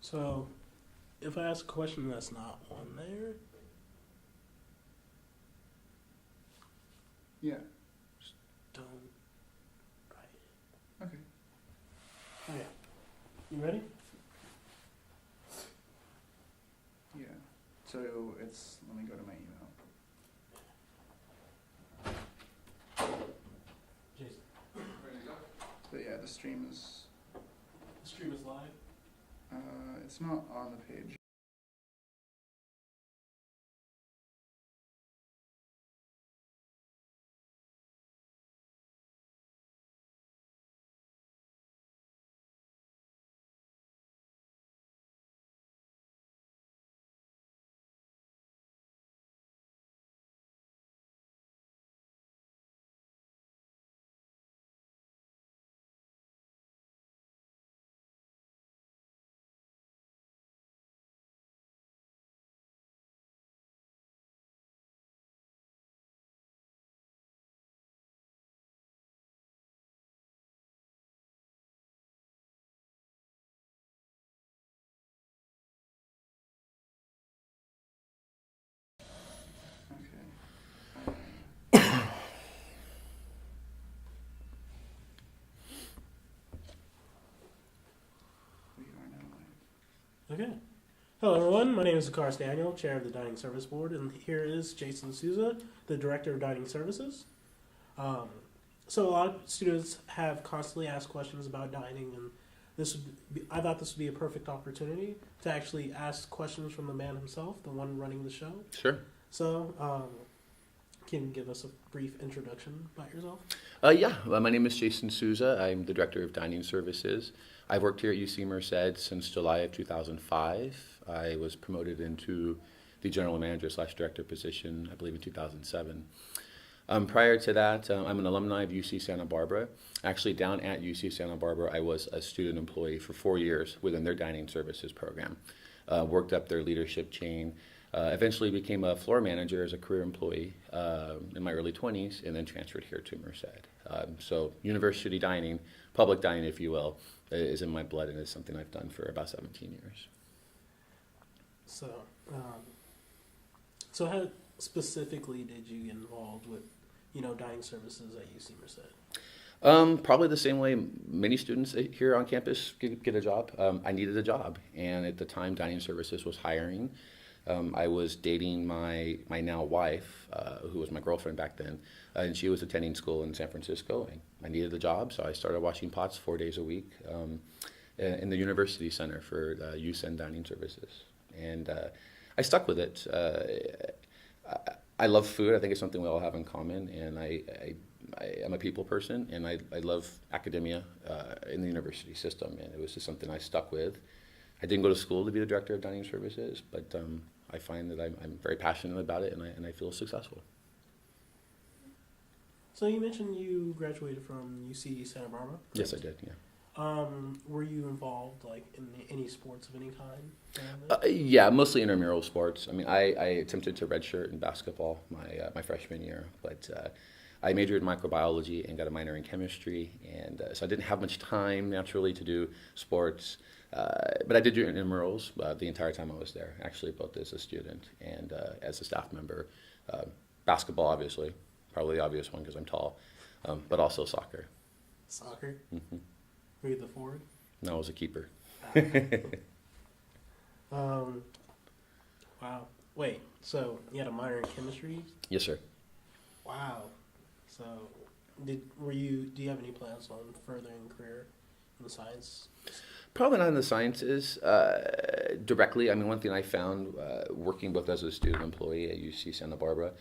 So, if I ask a question that's not on there, Yeah. just don't write it. Okay. Okay. You ready? Yeah. So it's, let me go to my email. Jason. Ready to go? So yeah, the stream is, The stream is live. it's not on the page. Okay. We are now live. Okay. Hello, everyone. My name is Zakars Daniel, Chair of the Dining Service Board, and here is Jason Souza, the Director of Dining Services. So a lot of students have constantly asked questions about dining, and I thought this would be a perfect opportunity to actually ask questions from the man himself, the one running the show. Sure. So, can you give us a brief introduction about yourself? My name is Jason Souza. I'm the Director of Dining Services. I've worked here at UC Merced since July of 2005. I was promoted into the General Manager / Director position, I believe, in 2007. Prior to that, I'm an alumni of UC Santa Barbara. Actually, down at UC Santa Barbara, I was a student employee for 4 years within their dining services program. Worked up their leadership chain, eventually became a floor manager as a career employee in my early 20s, and then transferred here to Merced. So university dining, public dining, if you will, is in my blood, and is something I've done for about 17 years. So how specifically did you get involved with, dining services at UC Merced? Probably the same way many students here on campus get a job. I needed a job, and at the time, dining services was hiring. I was dating my now wife, who was my girlfriend back then, and she was attending school in San Francisco. And I needed a job, so I started washing pots 4 days a week in the University Center for USEN Dining Services. And I stuck with it. I love food. I think it's something we all have in common, and I'm a people person, and I love academia in the university system, and it was just something I stuck with. I didn't go to school to be the Director of Dining Services, but I find that I'm very passionate about it, and I feel successful. So you mentioned you graduated from UC Santa Barbara? Correct? Yes, I did, yeah. Were you involved in any sports of any kind? Yeah, mostly intramural sports. I mean, I attempted to redshirt in basketball my freshman year, but I majored in microbiology and got a minor in chemistry, and so I didn't have much time naturally to do sports. But I did do intramurals the entire time I was there, actually, both as a student and as a staff member. Basketball, obviously, probably the obvious one because I'm tall, but also soccer. Soccer? Mm-hmm. Were you the forward? No, I was a keeper. Wow. Wait, so you had a minor in chemistry? Yes, sir. Wow. So, do you have any plans on furthering career in the science? Probably not in the sciences directly. I mean, one thing I found working both as a student employee at UC Santa Barbara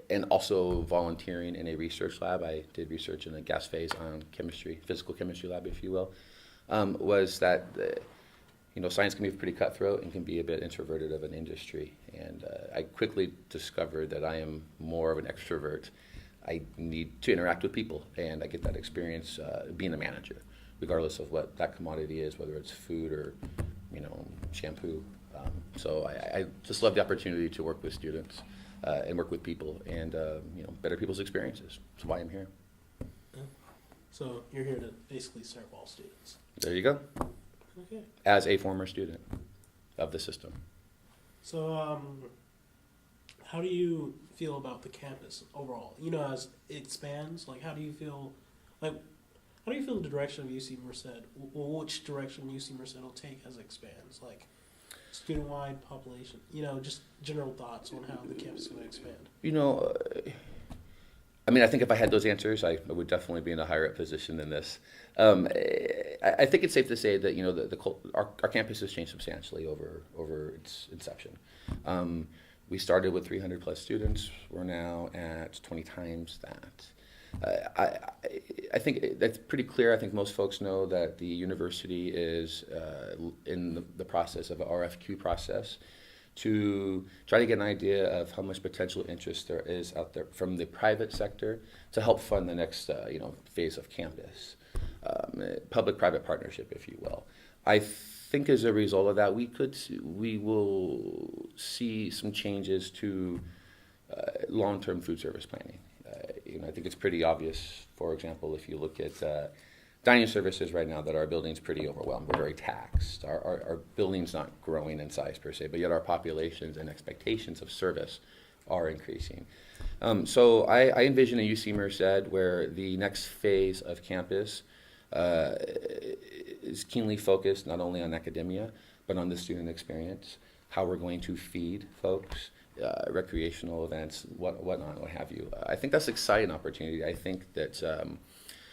and also volunteering in a research lab, I did research in a gas phase ion chemistry, physical chemistry lab, if you will, was that science can be pretty cutthroat and can be a bit introverted of an industry. And I quickly discovered that I am more of an extrovert. I need to interact with people, and I get that experience being a manager, regardless of what that commodity is, whether it's food or, shampoo. So I just love the opportunity to work with students and work with people and, better people's experiences. That's why I'm here. Yeah. So you're here to basically serve all students. There you go. Yeah. Okay. as a former student of the system. So, how do you feel about the campus overall? You know, as it expands, like, how do you feel the direction of UC Merced, which direction UC Merced will take as it expands? Like, student-wide population, you know, just general thoughts on how the campus is going to expand. You know, I mean, I think if I had those answers, I would definitely be in a higher up position than this. I think it's safe to say that, you know, our campus has changed substantially over its inception. We started with 300 plus students. We're now at 20 times that. I think that's pretty clear. I think most folks know that the university is in the process of an RFQ process to try to get an idea of how much potential interest there is out there from the private sector to help fund the next phase of campus, public-private partnership, if you will. I think as a result of that, we will see some changes to long-term food service planning. You know, I think it's pretty obvious, for example, if you look at dining services right now, that our building's pretty overwhelmed. We're very taxed. Our building's not growing in size per se, but yet our populations and expectations of service are increasing. So I envision a UC Merced where the next phase of campus is keenly focused not only on academia, but on the student experience, how we're going to feed folks, recreational events, whatnot, what have you. I think that's an exciting opportunity. I think that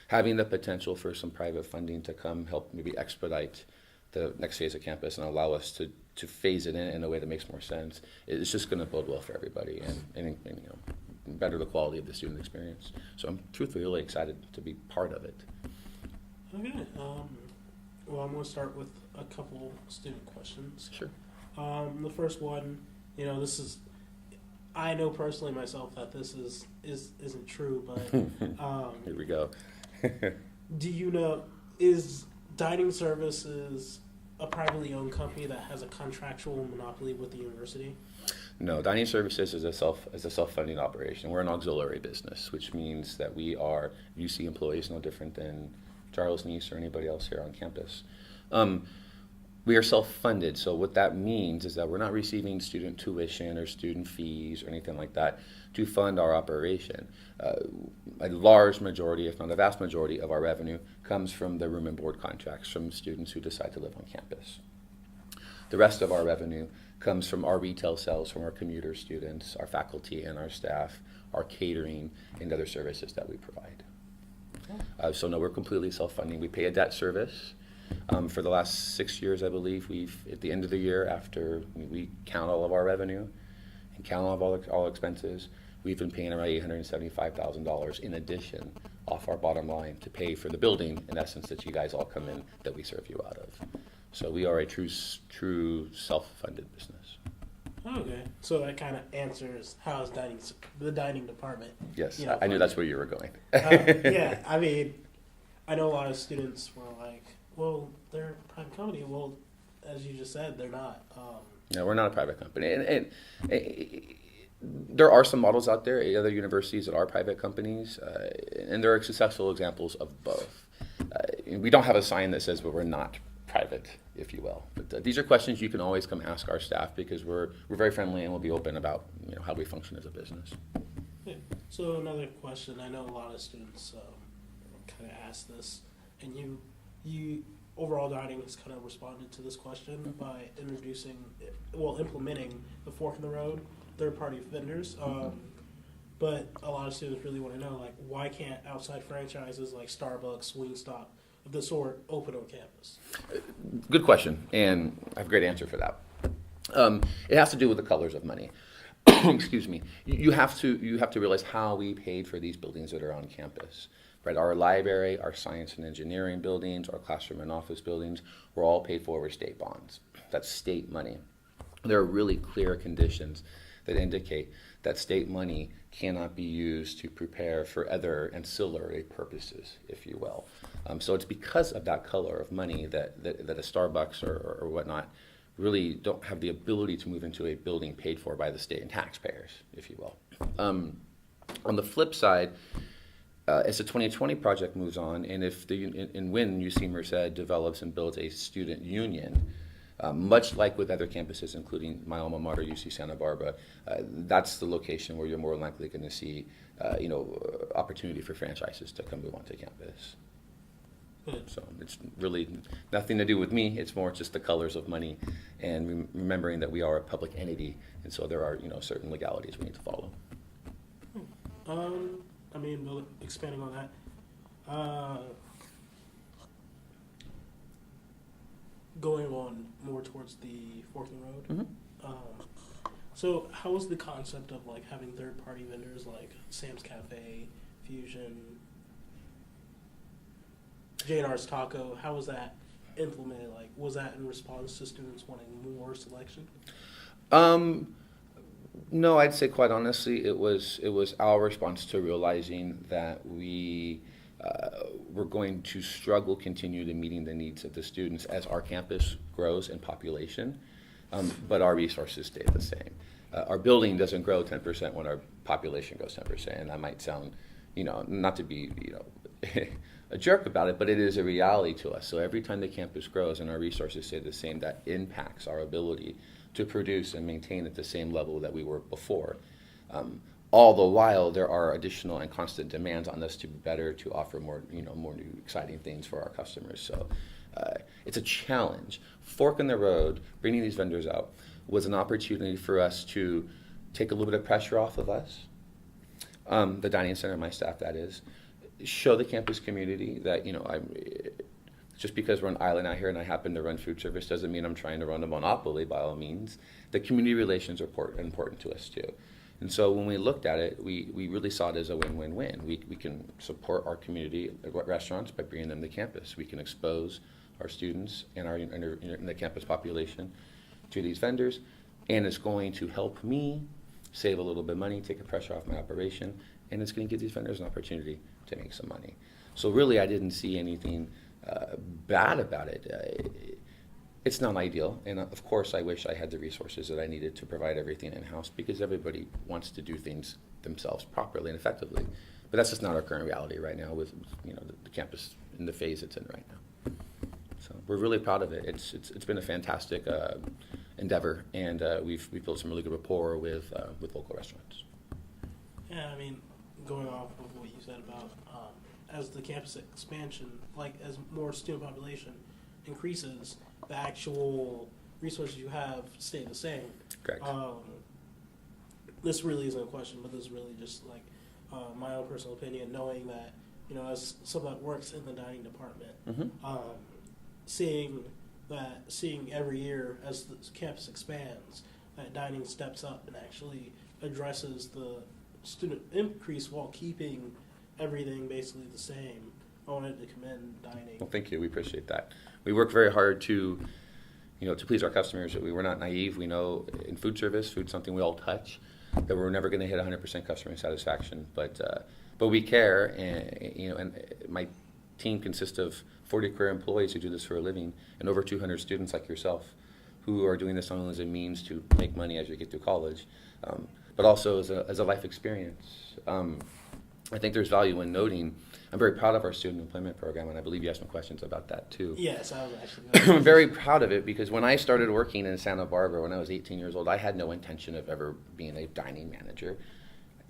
having the potential for some private funding to come help maybe expedite the next phase of campus and allow us to phase it in a way that makes more sense, it's just going to bode well for everybody and you know, better the quality of the student experience. So I'm truthfully really excited to be part of it. Okay. Well, I'm going to start with a couple student questions. Sure. The first one, you know, I know personally myself that this isn't true, but Here we go. do you know, is Dining Services a privately owned company that has a contractual monopoly with the university? No, Dining Services is a self-funding operation. We're an auxiliary business, which means that we are UC employees, no different than Charles Neese or anybody else here on campus. We are self-funded, so what that means is that we're not receiving student tuition or student fees or anything like that to fund our operation. A large majority, if not a vast majority, of our revenue comes from the room and board contracts from students who decide to live on campus. The rest of our revenue comes from our retail sales, from our commuter students, our faculty and our staff, our catering, and other services that we provide. So no, we're completely self-funding. We pay a debt service. For the last 6 years, I believe, at the end of the year, after we count all of our revenue and count all expenses, we've been paying around $875,000 in addition off our bottom line to pay for the building, in essence, that you guys all come in, that we serve you out of. So we are a true self-funded business. Okay, so that kind of answers how is the dining department. Yes, you know, I knew that's where you were going. Yeah, I mean, I know a lot of students were like, well, they're a private company. Well, as you just said, they're not. No, we're not a private company. And there are some models out there at other universities that are private companies, and there are successful examples of both. We don't have a sign that says, but we're not private, if you will. But these are questions you can always come ask our staff, because we're very friendly and we'll be open about how we function as a business. Yeah. So another question. I know a lot of students kind of ask this, and you overall dining has kind of responded to this question by implementing the fork in the road, third-party vendors. But a lot of students really want to know, like, why can't outside franchises like Starbucks, Wingstop, of the sort, open on campus? Good question, and I have a great answer for that. It has to do with the colors of money. Excuse me. You have to realize how we paid for these buildings that are on campus. Right, our library, our science and engineering buildings, our classroom and office buildings were all paid for with state bonds. That's state money. There are really clear conditions that indicate that state money cannot be used to prepare for other ancillary purposes, if you will. So it's because of that color of money that a Starbucks or whatnot really don't have the ability to move into a building paid for by the state and taxpayers, if you will. On the flip side, As the 2020 project moves on, and if and when UC Merced develops and builds a student union, much like with other campuses, including my alma mater, UC Santa Barbara, that's the location where you're more likely going to see, opportunity for franchises to come move onto campus. Good. So it's really nothing to do with me. It's more just the colors of money, and remembering that we are a public entity, and so there are certain legalities we need to follow. Expanding on that, going on more towards the Forking Road. Mm-hmm. So how was the concept of like having third-party vendors like Sam's Cafe, Fusion, J&R's Taco? How was that implemented? Like, was that in response to students wanting more selection? No, I'd say quite honestly, it was our response to realizing that we were going to struggle continue to meeting the needs of the students as our campus grows in population, but our resources stay the same. Our building doesn't grow 10% when our population grows 10%, and that might sound, not to be, a jerk about it, but it is a reality to us. So every time the campus grows and our resources stay the same, that impacts our ability to produce and maintain at the same level that we were before. All the while, there are additional and constant demands on us to be better, to offer more, more new exciting things for our customers. So it's a challenge. Fork in the road, bringing these vendors out, was an opportunity for us to take a little bit of pressure off of us, the dining center, my staff, that is, show the campus community that, just because we're an island out here and I happen to run food service doesn't mean I'm trying to run a monopoly, by all means. The community relations are important to us too. And so when we looked at it, we really saw it as a win-win-win. We can support our community restaurants by bringing them to campus. We can expose our students and our in the campus population to these vendors, and it's going to help me save a little bit of money, take the pressure off my operation, and it's going to give these vendors an opportunity to make some money. So really, I didn't see anything bad about it. It's not ideal, and of course I wish I had the resources that I needed to provide everything in-house, because everybody wants to do things themselves properly and effectively. But that's just not our current reality right now with the campus in the phase it's in right now. So we're really proud of it. It's been a fantastic endeavor, and we've built some really good rapport with local restaurants. Yeah, going off of what you said about as the campus expansion, like as more student population increases, the actual resources you have stay the same. Correct. This really isn't a question, but this is really just like my own personal opinion, knowing that, as someone that works in the dining department, Mm-hmm. Seeing every year as the campus expands, that dining steps up and actually addresses the student increase while keeping everything basically the same. I wanted to commend dining. Well, thank you. We appreciate that. We work very hard to please our customers. We were not naive. We know in food service, food's something we all touch, that we're never going to hit 100% customer satisfaction. But we care, and my team consists of 40 career employees who do this for a living, and over 200 students like yourself, who are doing this not only as a means to make money as you get through college, but also as a life experience. I think there's value in noting, I'm very proud of our student employment program, and I believe you asked some questions about that too. Yes, I was actually I'm very proud of it, because when I started working in Santa Barbara when I was 18 years old, I had no intention of ever being a dining manager.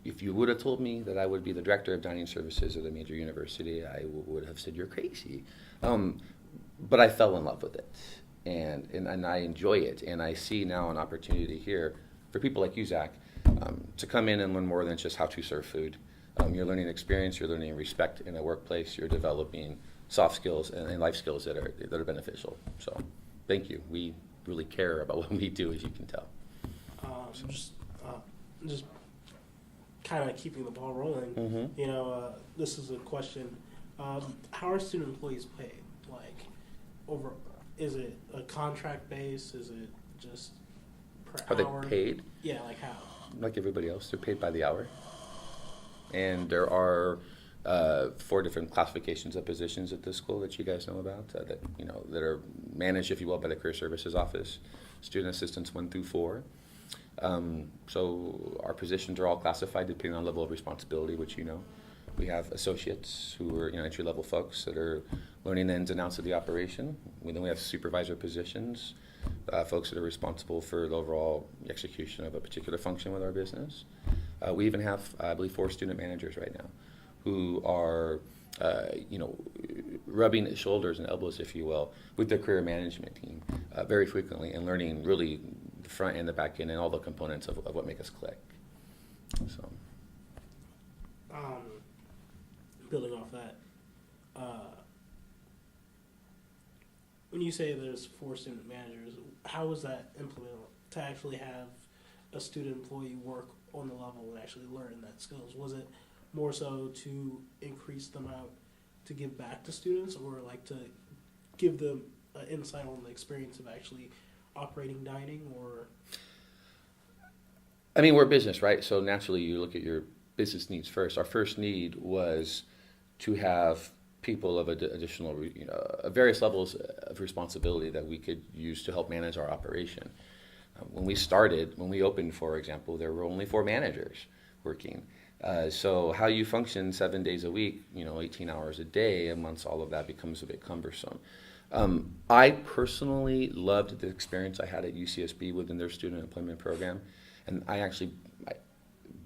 If you would have told me that I would be the director of dining services at a major university, I would have said you're crazy. But I fell in love with it, and I enjoy it, and I see now an opportunity here for people like you, Zach, to come in and learn more than just how to serve food. You're learning experience, you're learning respect in a workplace, you're developing soft skills and life skills that are beneficial. So thank you. We really care about what we do, as you can tell. Just kind of keeping the ball rolling. Mm-hmm. This is a question. How are student employees paid? Is it a contract base? Is it just per hour? Are they paid? Yeah, like how? Like everybody else, they're paid by the hour. And there are 4 different classifications of positions at this school that you guys know about, that are managed, if you will, by the Career Services Office, student assistants 1 through 4. So our positions are all classified depending on level of responsibility, which you know. We have associates who are entry-level folks that are learning the ins and outs of the operation. Then we have supervisor positions, folks that are responsible for the overall execution of a particular function with our business. We even have, I believe, 4 student managers right now who are, rubbing shoulders and elbows, if you will, with the career management team very frequently and learning really the front and the back end and all the components of what make us click. So. Building off that, when you say there's 4 student managers, how was that implemented to actually have a student employee work on the level and actually learn that skills? Was it more so to increase the amount to give back to students, or like to give them insight on the experience of actually operating dining? Or I mean, we're a business, right? So naturally you look at your business needs first. Our first need was to have people of additional, various levels of responsibility that we could use to help manage our operation. When we opened, for example, there were only 4 managers working. So how you function 7 days a week, 18 hours a day, amongst all of that becomes a bit cumbersome. I personally loved the experience I had at UCSB within their student employment program, and I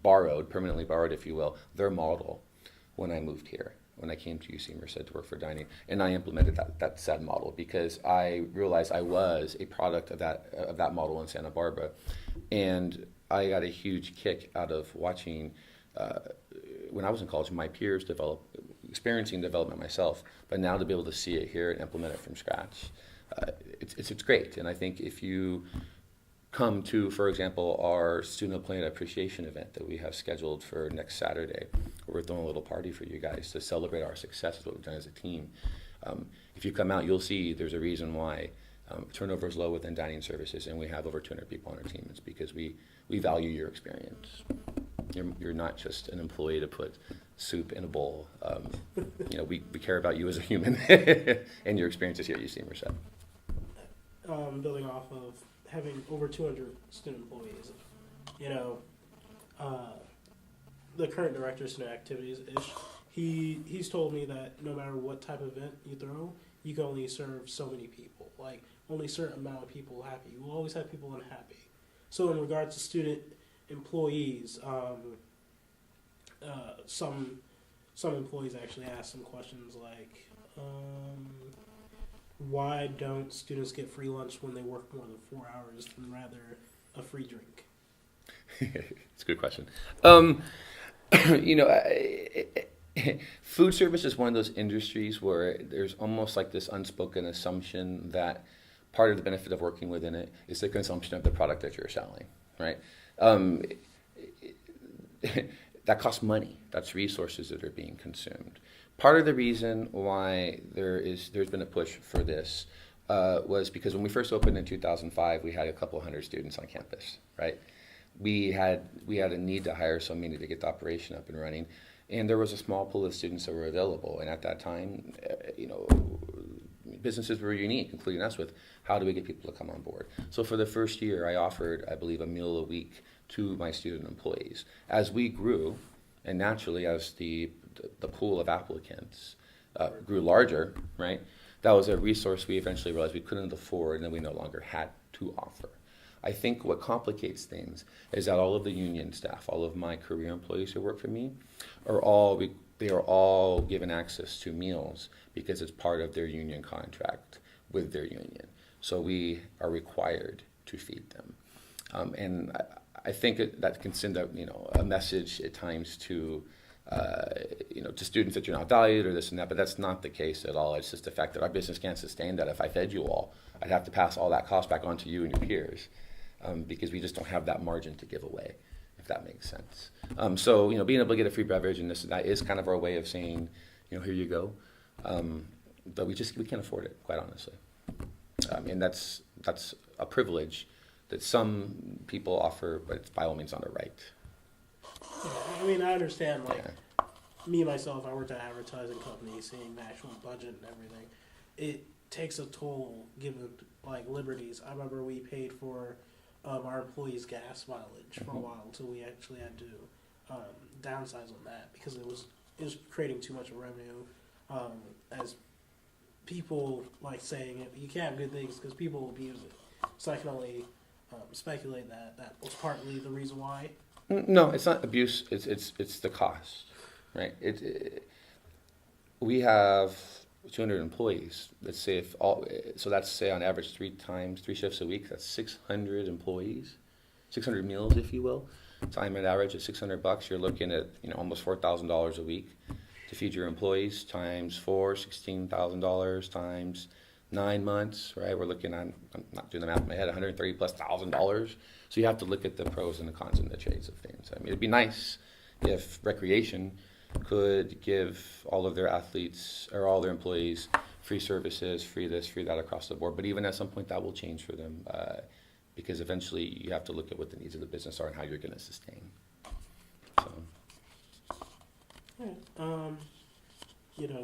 permanently borrowed, if you will, their model when I moved here, when I came to UC Merced to work for dining, and I implemented that said model because I realized I was a product of that model in Santa Barbara, and I got a huge kick out of watching when I was in college my peers experiencing development myself, but now to be able to see it here and implement it from scratch, it's great. And I think if you come to, for example, our student employment appreciation event that we have scheduled for next Saturday, we're throwing a little party for you guys to celebrate our success with what we've done as a team. If you come out, you'll see there's a reason why turnover is low within dining services, and we have over 200 people on our team. It's because we value your experience. You're not just an employee to put soup in a bowl. We care about you as a human and your experiences here at UC Merced. Building off of having over 200 student employees, the current director of student activities, he's told me that no matter what type of event you throw, you can only serve so many people. Like, only a certain amount of people happy. You will always have people unhappy. So in regards to student employees, some employees actually ask some questions like, why don't students get free lunch when they work more than 4 hours and rather a free drink? It's a good question. Food service is one of those industries where there's almost like this unspoken assumption that part of the benefit of working within it is the consumption of the product that you're selling, right? That costs money. That's resources that are being consumed. Part of the reason why there's been a push for this was because when we first opened in 2005, we had a couple hundred students on campus, right? We had a need to hire so many to get the operation up and running, and there was a small pool of students that were available. And at that time, businesses were unique, including us, with how do we get people to come on board. So for the first year, I offered, I believe, a meal a week to my student employees. As we grew, and naturally as the pool of applicants grew larger, right, that was a resource we eventually realized we couldn't afford and that we no longer had to offer. I think what complicates things is that all of the union staff, all of my career employees who work for me, are all given access to meals because it's part of their union contract with their union. So we are required to feed them. And I think that can send a message at times to to students that you're not valued or this and that, but that's not the case at all. It's just the fact that our business can't sustain that. If I fed you all, I'd have to pass all that cost back on to you and your peers because we just don't have that margin to give away, if that makes sense. So being able to get a free beverage and this and that is kind of our way of saying, here you go. But we can't afford it, quite honestly. And that's a privilege that some people offer, but it's by all means not a right. Yeah, I mean, I understand, me, myself, I worked at an advertising company, seeing the actual budget and everything. It takes a toll, given, liberties. I remember we paid for our employees' gas mileage for a while until we actually had to downsize on that because it was is creating too much revenue, as people like saying it, you can't have good things because people will abuse it. So I can only speculate that that was partly the reason why. No, it's not abuse. It's the cost, right? We have 200 employees. Let's say so that's say on average 3 shifts a week. That's 600 employees, 600 meals, if you will. Time at average at $600. You're looking at almost $4,000 a week to feed your employees. Times 4, $16,000 times 9 months, right? We're looking at, I'm not doing the math in my head, $130,000+. So you have to look at the pros and the cons and the trades of things. I mean, it'd be nice if recreation could give all of their athletes or all their employees free services, free this, free that across the board. But even at some point, that will change for them because eventually you have to look at what the needs of the business are and how you're going to sustain. So.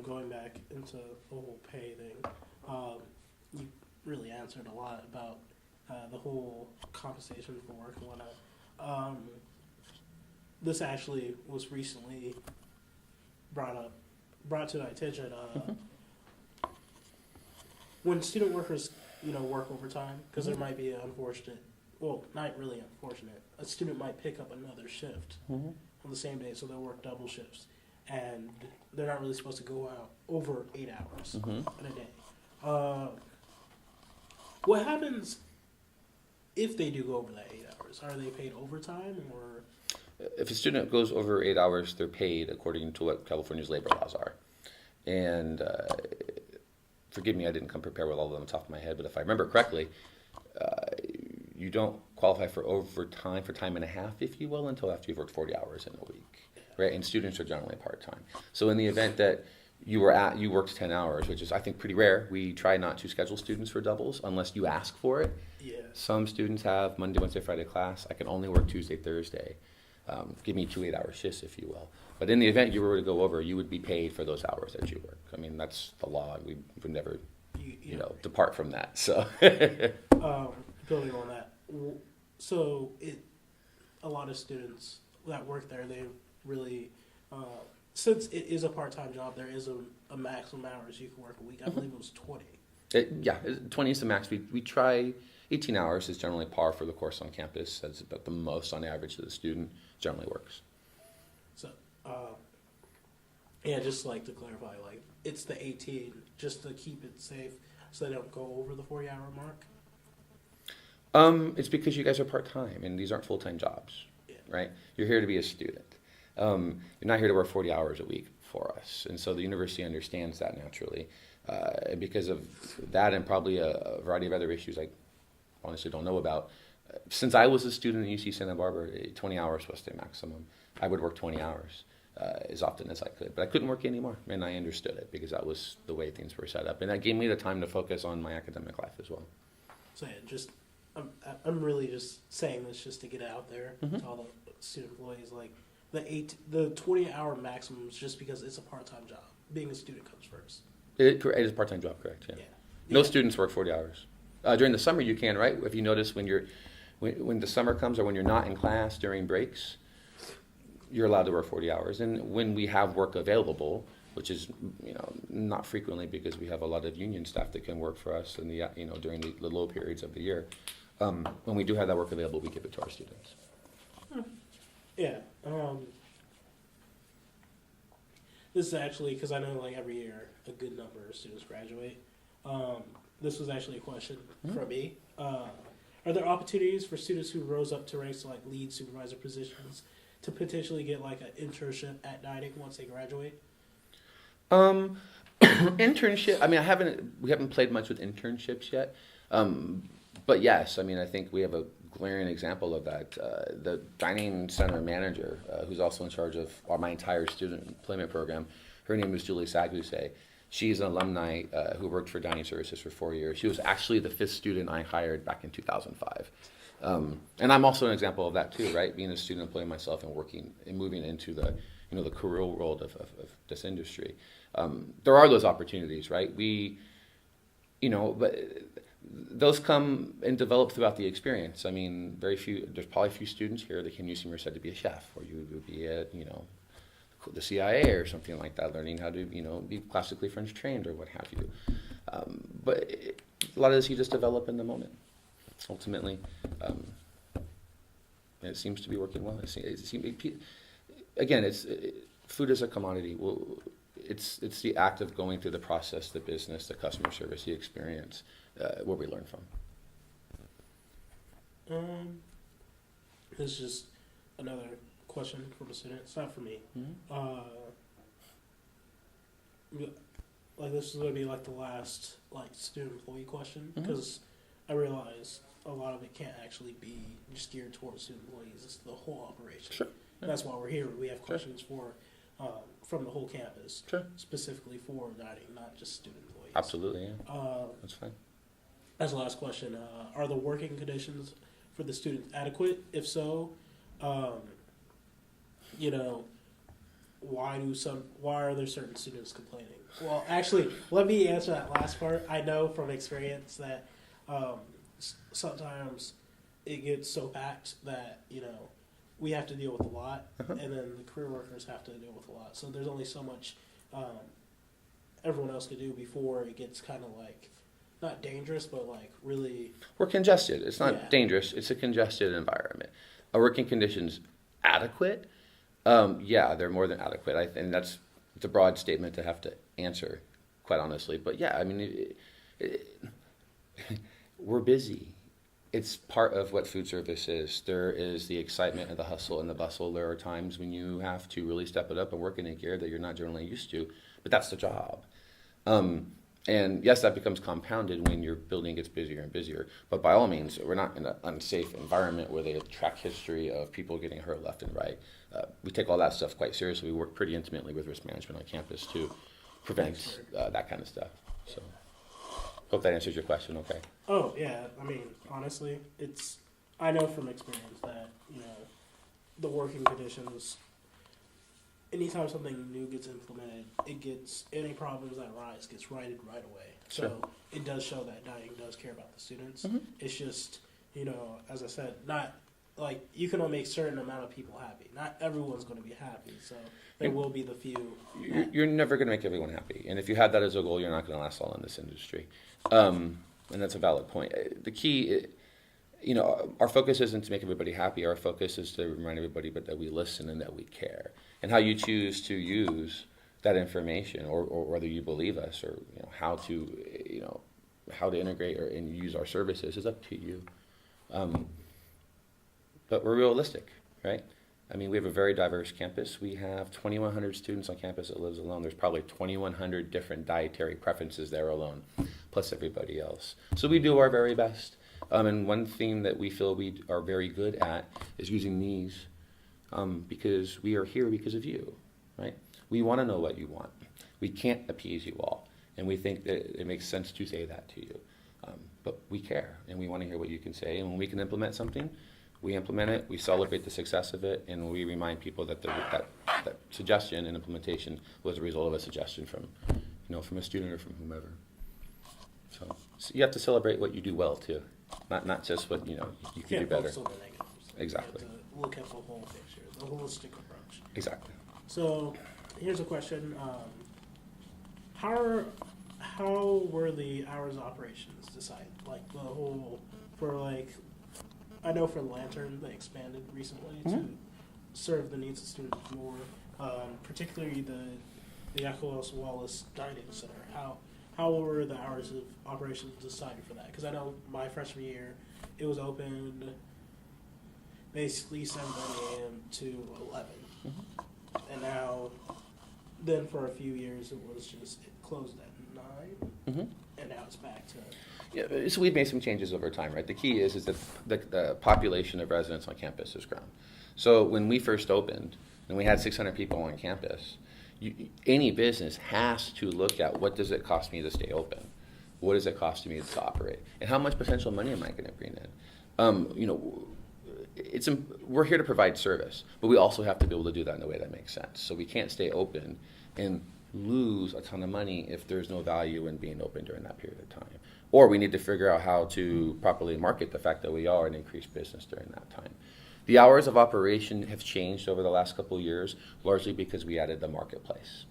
Going back into the whole pay thing, you really answered a lot about the whole compensation for work and whatnot. This actually was recently brought to my attention. When student workers, work overtime, because there might be an not really unfortunate, a student might pick up another shift on the same day, so they'll work double shifts, and they're not really supposed to go out over 8 hours in a day. What happens if they do go over that 8 hours? Are they paid overtime, or? If a student goes over 8 hours, they're paid according to what California's labor laws are. And forgive me, I didn't come prepared with all of them on the top of my head, but if I remember correctly, you don't qualify for overtime for time and a half, if you will, until after you've worked 40 hours in a week, right? And students are generally part-time. So in the event that you worked 10 hours, which is, I think, pretty rare. We try not to schedule students for doubles unless you ask for it. Yeah. Some students have Monday, Wednesday, Friday class. I can only work Tuesday, Thursday. Give me 2 8-hour shifts, if you will. But in the event you were to go over, you would be paid for those hours that you work. I mean, that's the law. We would never, depart from that. So, building on that, so a lot of students that work there, they really, since it is a part-time job, there is a maximum hours you can work a week. I believe it was 20. 20 is the max. We try 18 hours is generally par for the course on campus. That's about the most on average that the student generally works. So, just like to clarify, like it's the 18 just to keep it safe so they don't go over the 40-hour mark? It's because you guys are part-time and these aren't full-time jobs, right? You're here to be a student. You're not here to work 40 hours a week for us. And so the university understands that naturally. And because of that and probably a variety of other issues I honestly don't know about, since I was a student at UC Santa Barbara, 20 hours was the maximum. I would work 20 hours as often as I could. But I couldn't work anymore, and I understood it because that was the way things were set up. And that gave me the time to focus on my academic life as well. So I'm really just saying this just to get it out there to all the student employees. Like the 20-hour maximum is just because it's a part-time job. Being a student comes first. It is a part-time job, correct? Yeah. No students work 40 hours. During the summer, you can, right? If you notice when the summer comes or when you're not in class during breaks, you're allowed to work 40 hours. And when we have work available, which is not frequently because we have a lot of union staff that can work for us in the during the low periods of the year. When we do have that work available, we give it to our students. Yeah. This is actually because I know like every year a good number of students graduate. This was actually a question from me. Are there opportunities for students who rose up to ranks to like lead supervisor positions to potentially get like an internship at dining once they graduate? Internship. I mean, we haven't played much with internships yet. But yes, I mean, I think we have a glaring example of that. The dining center manager, who's also in charge of my entire student employment program, her name is Julie Saguse. She's an alumni who worked for dining services for 4 years. She was actually the 5th student I hired back in 2005. And I'm also an example of that too, right? Being a student employee myself and working and moving into the the career world of this industry. There are those opportunities, right? But those come and develop throughout the experience. I mean, there's probably a few students here that can use Merced to be a chef, or you would be at, the the CIA or something like that, learning how to, be classically French trained or what have you. A lot of this you just develop in the moment. Ultimately, it seems to be working well. Again, food is a commodity. Well, it's the act of going through the process, the business, the customer service, the experience, where we learn from. This is just another question from a student. It's not for me. Like, this is going to be like the last student employee question, because I realize a lot of it can't actually be just geared towards student employees. It's the whole operation. Sure. Yeah. That's why we're here. We have questions from the whole campus, specifically for dining, not just student employees. Absolutely, yeah. That's fine. As the last question, are the working conditions for the students adequate? If so, why are there certain students complaining? Well, actually, let me answer that last part. I know from experience that sometimes it gets so packed that, we have to deal with a lot, and then the career workers have to deal with a lot. So there's only so much everyone else can do before it gets kind of not dangerous, but really... We're congested. It's not dangerous. It's a congested environment. Are working conditions adequate? Yeah, they're more than adequate. And it's a broad statement to have to answer, quite honestly. But yeah, I mean, we're busy. It's part of what food service is. There is the excitement and the hustle and the bustle. There are times when you have to really step it up and work in a gear that you're not generally used to, but that's the job. And yes, that becomes compounded when your building gets busier and busier. But by all means, we're not in an unsafe environment where they track history of people getting hurt left and right. We take all that stuff quite seriously. We work pretty intimately with risk management on campus to prevent that kind of stuff. So, hope that answers your question. Okay. Oh yeah, I mean, honestly, I know from experience that the working conditions. Anytime something new gets implemented, any problems that arise gets righted right away. Sure. So it does show that dining does care about the students. It's just, as I said, not you can only make a certain amount of people happy. Not everyone's going to be happy. So there will be the few. You're never going to make everyone happy. And if you had that as a goal, you're not going to last long in this industry. And that's a valid point. The key, our focus isn't to make everybody happy. Our focus is to remind everybody that we listen and that we care. And how you choose to use that information, or whether you believe us, or how to integrate and use our services, is up to you. But we're realistic, right? I mean, we have a very diverse campus. We have 2,100 students on campus that lives alone. There's probably 2,100 different dietary preferences there alone, plus everybody else. So we do our very best. And one thing that we feel we are very good at is using these. Because we are here because of you, right? We want to know what you want. We can't appease you all, and we think that it makes sense to say that to you. But we care, and we want to hear what you can say. And when we can implement something, we implement it. We celebrate the success of it, and we remind people that that suggestion and implementation was a result of a suggestion from a student or from whomever. So you have to celebrate what you do well too, not just what you can do better. Exactly. You have to look at the whole picture, the holistic approach. Exactly. So, here's a question: How were the hours of operations decided? The whole I know for Lantern they expanded recently to serve the needs of students more, particularly the Echoes Wallace Dining Center. How were the hours of operations decided for that? Because I know my freshman year it was opened basically 7:30 a.m. to 11. And now, then for a few years, it closed at 9, and now it's back to... Yeah, so we've made some changes over time, right? The key is that the population of residents on campus has grown. So when we first opened, and we had 600 people on campus, any business has to look at what does it cost me to stay open? What does it cost me to operate? And how much potential money am I going to bring in? We're here to provide service, but we also have to be able to do that in a way that makes sense. So we can't stay open and lose a ton of money if there's no value in being open during that period of time. Or we need to figure out how to properly market the fact that we are and increase business during that time. The hours of operation have changed over the last couple of years, largely because we added the marketplace.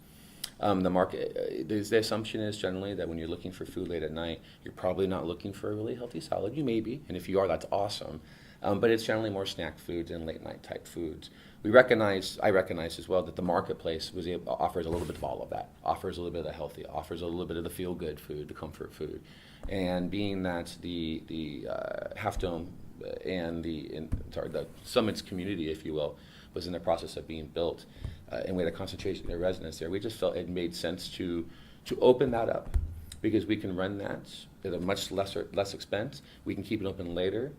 The assumption is generally that when you're looking for food late at night, you're probably not looking for a really healthy salad. You may be, and if you are, that's awesome. But it's generally more snack foods and late night type foods. I recognize as well that the marketplace offers a little bit of all of that. Offers a little bit of the healthy, offers a little bit of the feel good food, the comfort food, and being that the Half Dome and the Summits community, if you will, was in the process of being built, and we had a concentration of residents there. We just felt it made sense to open that up, because we can run that at a much less expense. We can keep it open later,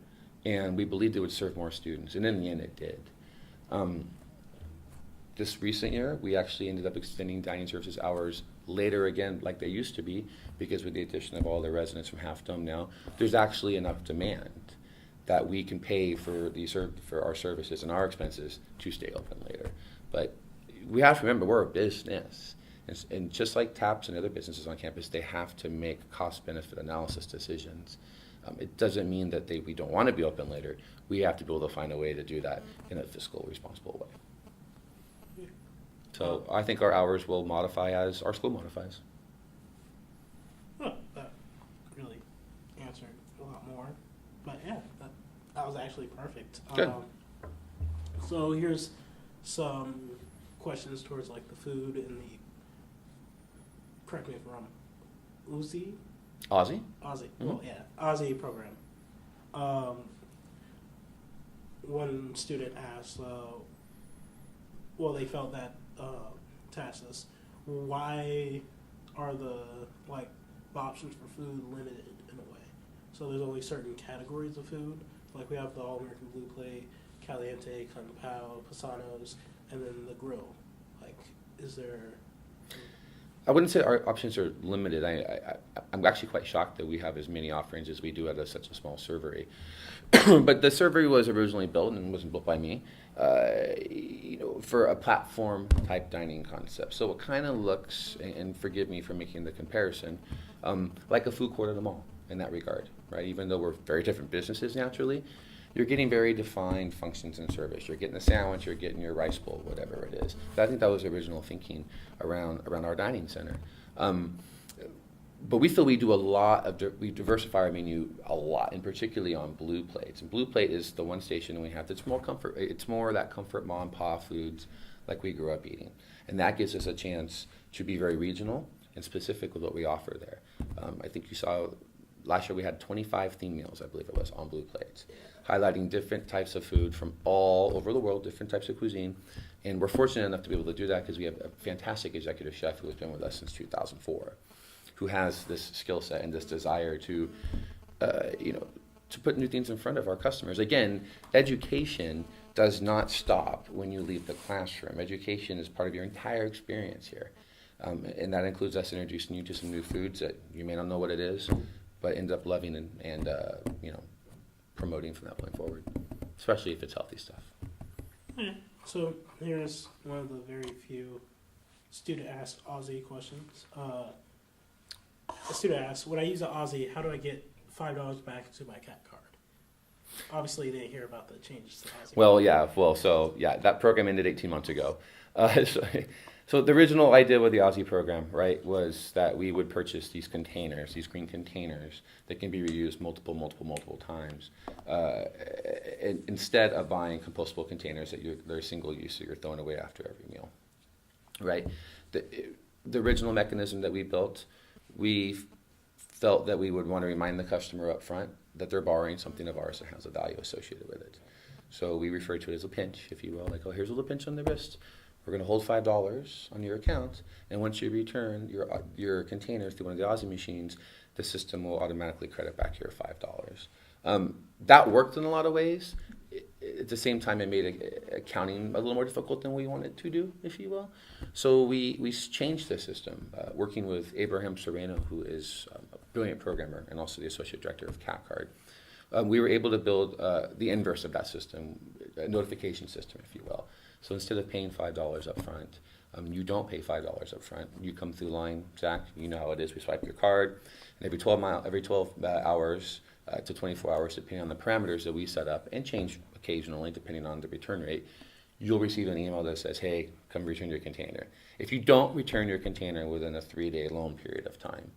and we believed it would serve more students, and in the end, it did. This recent year, we actually ended up extending dining services hours later again, like they used to be, because with the addition of all the residents from Half Dome now, there's actually enough demand that we can pay for for our services and our expenses to stay open later. But we have to remember, we're a business. And just like TAPS and other businesses on campus, they have to make cost-benefit analysis decisions. It doesn't mean that we don't want to be open later. We have to be able to find a way to do that in a fiscal, responsible way. So I think our hours will modify as our school modifies. Well, that really answered a lot more. But yeah, that was actually perfect. Good. So here's some questions towards like the food and the, correct me if I'm wrong, Aussie? Aussie? Mm-hmm. Well, yeah, Aussie program. One student asked, they felt that, to ask this, why are the options for food limited in a way? So there's only certain categories of food, like we have the All-American Blue Plate, Caliente, Kung Pao, Pasanos, and then the grill. Is there... I wouldn't say our options are limited. I'm actually quite shocked that we have as many offerings as we do at such a small servery. But the servery was originally built, and wasn't built by me, for a platform type dining concept. So it kind of looks, and forgive me for making the comparison, like a food court at a mall in that regard, right? Even though we're very different businesses naturally, you're getting very defined functions and service. You're getting a sandwich, you're getting your rice bowl, whatever it is. But I think that was the original thinking around our dining center. But we feel we do we diversify our menu a lot, and particularly on Blue Plates. And Blue Plate is the one station we have that's more comfort. It's more that comfort mom and pop foods like we grew up eating. And that gives us a chance to be very regional and specific with what we offer there. I think you saw last year we had 25 theme meals, I believe it was, on Blue Plates, highlighting different types of food from all over the world, different types of cuisine. And we're fortunate enough to be able to do that because we have a fantastic executive chef who has been with us since 2004, who has this skill set and this desire to put new things in front of our customers. Again, education does not stop when you leave the classroom. Education is part of your entire experience here. And that includes us introducing you to some new foods that you may not know what it is, but end up loving and promoting from that point forward, especially if it's healthy stuff. Okay. So here's one of the very few student-asked Aussie questions. A student asks, when I use an Aussie, how do I get $5 back to my CAT card? Obviously, they didn't hear about the changes to Aussie. Well, that program ended 18 months ago. So the original idea with the Aussie program, right, was that we would purchase these containers, these green containers that can be reused multiple times, instead of buying compostable containers that they're single use, so you're throwing away after every meal, right? The original mechanism that we built, we felt that we would want to remind the customer up front that they're borrowing something of ours that has a value associated with it. So we refer to it as a pinch, if you will, like, oh, here's a little pinch on the wrist. We're going to hold $5 on your account, and once you return your container through one of the Aussie machines, the system will automatically credit back your $5. That worked in a lot of ways. At the same time, it made accounting a little more difficult than we wanted to do, if you will. So we changed the system, working with Abraham Sereno, who is a brilliant programmer and also the associate director of CatCard. We were able to build the inverse of that system, a notification system, if you will. So instead of paying $5 up front, you don't pay $5 up front. You come through line, Zach, you know how it is. We swipe your card, and every 12 hours to 24 hours, depending on the parameters that we set up and change occasionally, depending on the return rate, you'll receive an email that says, hey, come return your container. If you don't return your container within a 3-day loan period of time,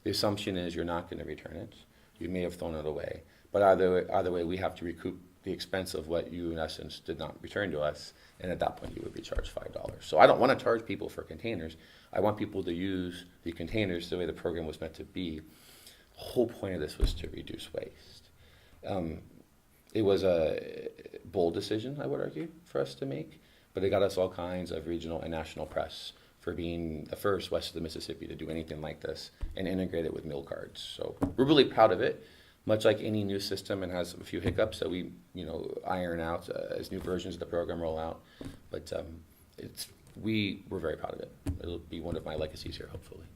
the assumption is you're not going to return it. You may have thrown it away. But either way, we have to recoup the expense of what you, in essence, did not return to us. And at that point, you would be charged $5. So I don't want to charge people for containers. I want people to use the containers the way the program was meant to be. The whole point of this was to reduce waste. It was a bold decision, I would argue, for us to make, but it got us all kinds of regional and national press for being the first west of the Mississippi to do anything like this and integrate it with meal cards. So we're really proud of it, much like any new system, and has a few hiccups that we, iron out as new versions of the program roll out. But we're very proud of it. It'll be one of my legacies here, hopefully.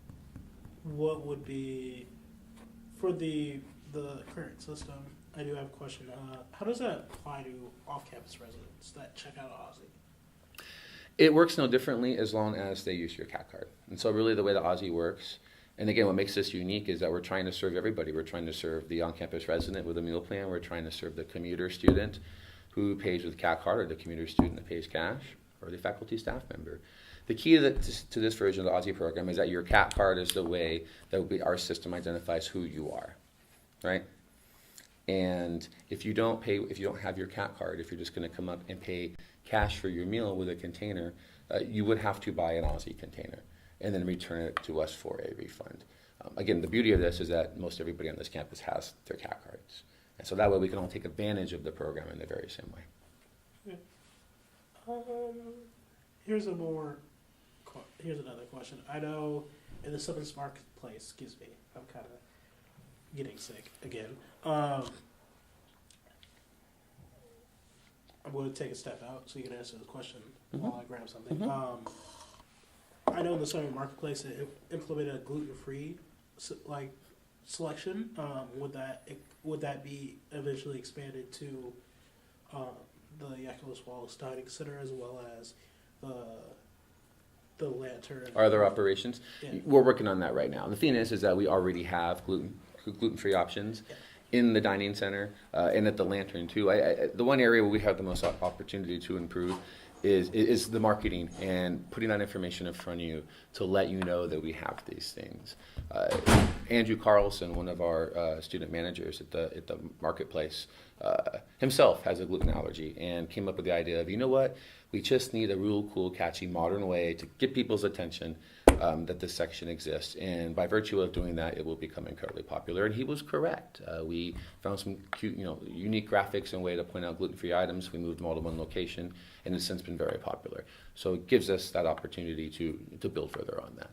What would be, for the current system, I do have a question. How does that apply to off-campus residents that check out Aussie? It works no differently as long as they use your CAT card. And so really the way the Aussie works, and again, what makes this unique is that we're trying to serve everybody. We're trying to serve the on-campus resident with a meal plan. We're trying to serve the commuter student who pays with CAT card, or the commuter student that pays cash, or the faculty staff member. The key to this version of the Aussie program is that your CAT card is the way that our system identifies who you are, right? And if you don't have your CAT card, if you're just going to come up and pay cash for your meal with a container, you would have to buy an Aussie container and then return it to us for a refund. Again, the beauty of this is that most everybody on this campus has their CAT cards. And so that way we can all take advantage of the program in the very same way. Here's another question. I know in the Southern Marketplace, excuse me, I'm kind of getting sick again. I'm going to take a step out so you can answer the question while I grab something. I know in the Southern Marketplace it implemented a gluten-free selection. Would that be eventually expanded to the Echoes Wallace Dining Center as well as the Lantern? Are there operations? Yeah. We're working on that right now. The thing is that we already have gluten-free options in the dining center and at the Lantern too. The one area where we have the most opportunity to improve is the marketing and putting that information in front of you to let you know that we have these things. Andrew Carlson, one of our student managers at the marketplace, himself has a gluten allergy and came up with the idea of, you know what, we just need a real cool, catchy, modern way to get people's attention that this section exists. And by virtue of doing that, it will become incredibly popular. And he was correct. We found some cute, unique graphics and way to point out gluten-free items. We moved them all to one location, and it's since been very popular. So it gives us that opportunity to build further on that.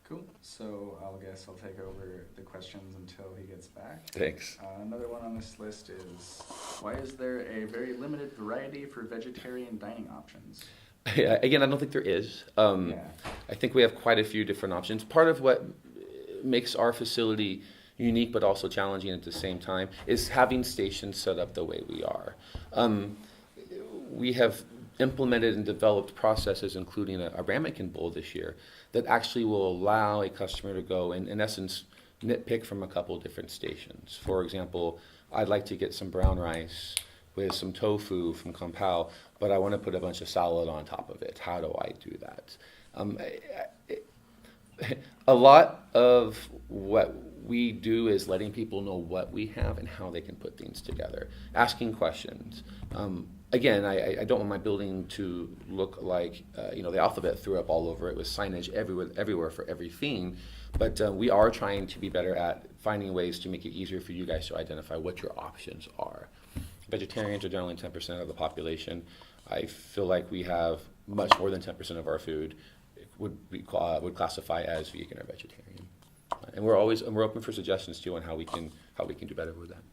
Cool. So I'll take over the questions until he gets back. Thanks. Another one on this list is, why is there a very limited variety for vegetarian dining options? Again, I don't think there is. I think we have quite a few different options. Part of what makes our facility unique but also challenging at the same time is having stations set up the way we are. We have implemented and developed processes, including a ramekin bowl this year, that actually will allow a customer to go and, in essence, nitpick from a couple different stations. For example, I'd like to get some brown rice with some tofu from Compal, but I want to put a bunch of salad on top of it. How do I do that? A lot of what we do is letting people know what we have and how they can put things together, asking questions. Again, I don't want my building to look like the alphabet threw up all over it with signage everywhere for everything, but we are trying to be better at finding ways to make it easier for you guys to identify what your options are. Vegetarians are generally 10% of the population. I feel like we have much more than 10% of our food would classify as vegan or vegetarian, and we're open for suggestions too on how we can do better with that.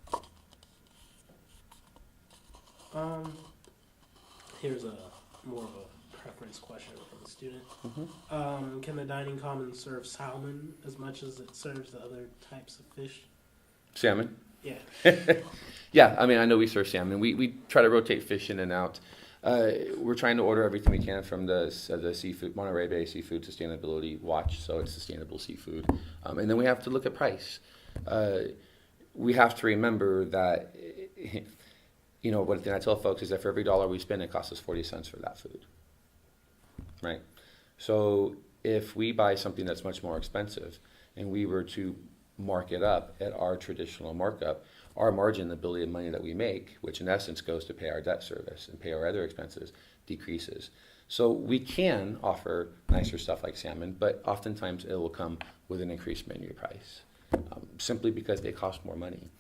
Here's more of a preference question from the student. Can the dining commons serve salmon as much as it serves the other types of fish? Salmon? Yeah. Yeah, I mean, I know we serve salmon. We try to rotate fish in and out. We're trying to order everything we can from the seafood, Monterey Bay Seafood Sustainability Watch, so it's sustainable seafood. And then we have to look at price. we have to remember that, what I tell folks is that for every dollar we spend, it costs us 40 cents for that food, right? So if we buy something that's much more expensive and we were to mark it up at our traditional markup, our margin, the ability of money that we make, which in essence goes to pay our debt service and pay our other expenses, decreases. So we can offer nicer stuff like salmon, but oftentimes it will come with an increased menu price, simply because they cost more money.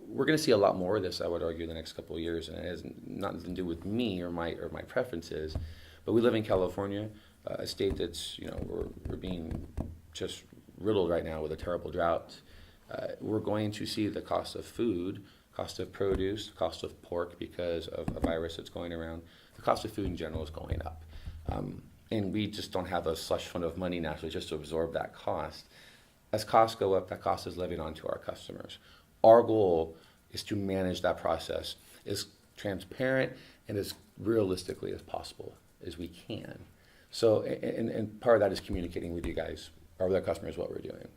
We're going to see a lot more of this, I would argue, in the next couple of years, and it has nothing to do with me or my preferences. But we live in California, a state that's we're being just riddled right now with a terrible drought. We're going to see the cost of food, cost of produce, cost of pork because of a virus that's going around. The cost of food in general is going up. And we just don't have a slush fund of money naturally just to absorb that cost. As costs go up, that cost is levied onto our customers. Our goal is to manage that process as transparent and as realistically as possible as we can. So, and part of that is communicating with you guys, or with our customers, what we're doing.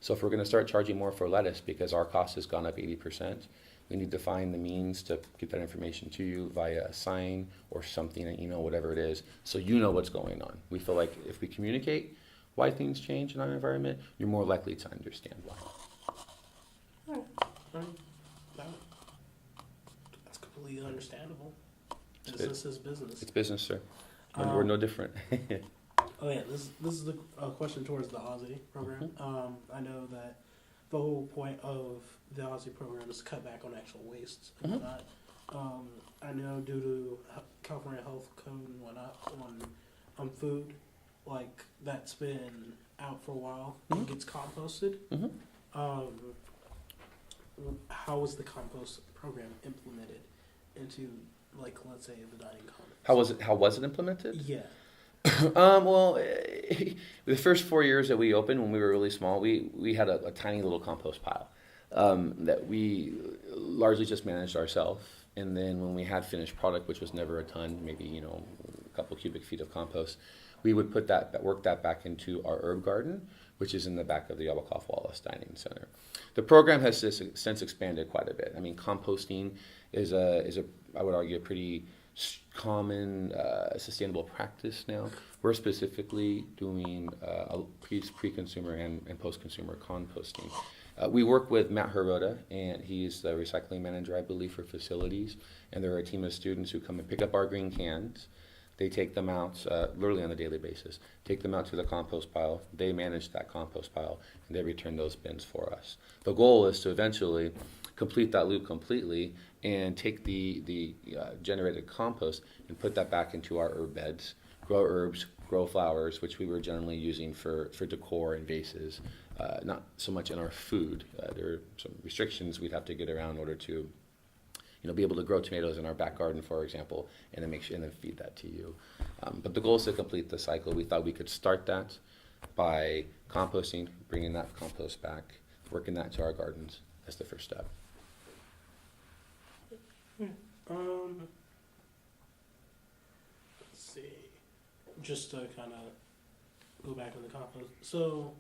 So if we're going to start charging more for lettuce because our cost has gone up 80%, we need to find the means to get that information to you via a sign or something, an email, whatever it is, so you know what's going on. We feel like if we communicate why things change in our environment, you're more likely to understand why. That's completely understandable. Business is business. It's business, sir. We're no different. Oh yeah, this is the question towards the Aussie program. I know that the whole point of the Aussie program is to cut back on actual waste and whatnot. I know due to California Health Code and whatnot on food, like that's been out for a while. It gets composted. How was the compost program implemented into, like, let's say, the dining commons? How was it implemented? Yeah. The first 4 years that we opened, when we were really small, we had a tiny little compost pile that we largely just managed ourselves. And then when we had finished product, which was never a ton, maybe a couple cubic feet of compost, we would work that back into our herb garden, which is in the back of the Abacoff Wallace Dining Center. The program has since expanded quite a bit. I mean, composting is I would argue, a pretty common sustainable practice now. We're specifically doing pre-consumer and post-consumer composting. We work with Matt Hirota, and he's the recycling manager, I believe, for facilities. And there are a team of students who come and pick up our green cans. They take them out literally on a daily basis, take them out to the compost pile. They manage that compost pile, and they return those bins for us. The goal is to eventually complete that loop completely and take the generated compost and put that back into our herb beds, grow herbs, grow flowers, which we were generally using for decor and vases, not so much in our food. There are some restrictions we'd have to get around in order to be able to grow tomatoes in our back garden, for example, and then and then feed that to you. But the goal is to complete the cycle. We thought we could start that by composting, bringing that compost back, working that into our gardens as the first step. Let's see. Just to kind of go back to the compost. So,